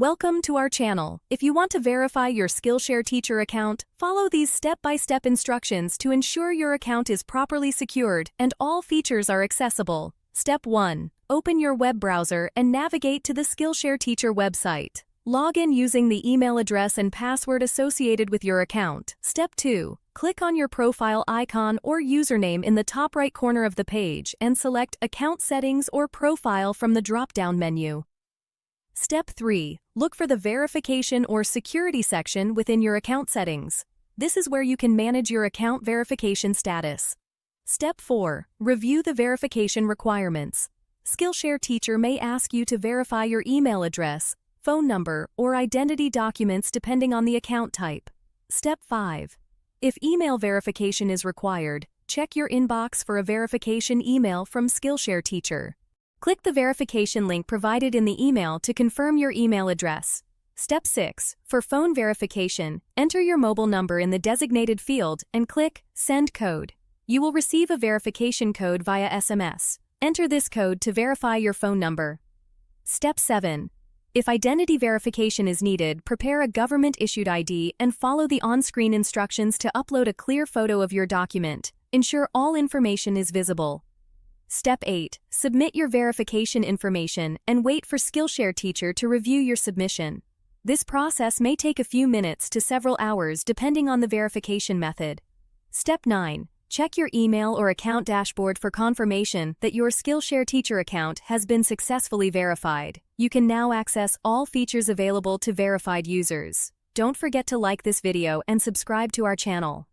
Welcome to our channel. If you want to verify your Skillshare teacher account, follow these step-by-step instructions to ensure your account is properly secured and all features are accessible. Step 1. Open your web browser and navigate to the Skillshare teacher website. Log in using the email address and password associated with your account. Step 2. Click on your profile icon or username in the top right corner of the page and select Account Settings or Profile from the drop-down menu. Step 3. Look for the Verification or Security section within your account settings. This is where you can manage your account verification status. Step 4. Review the verification requirements. Skillshare Teacher may ask you to verify your email address, phone number, or identity documents depending on the account type. Step 5. If email verification is required, check your inbox for a verification email from Skillshare Teacher. Click the verification link provided in the email to confirm your email address. Step 6. For phone verification, enter your mobile number in the designated field and click Send Code. You will receive a verification code via SMS. Enter this code to verify your phone number. Step 7. If identity verification is needed, prepare a government-issued ID and follow the on-screen instructions to upload a clear photo of your document. Ensure all information is visible. Step 8. Submit your verification information and wait for Skillshare Teacher to review your submission. This process may take a few minutes to several hours depending on the verification method. Step 9. Check your email or account dashboard for confirmation that your Skillshare Teacher account has been successfully verified. You can now access all features available to verified users. Don't forget to like this video and subscribe to our channel.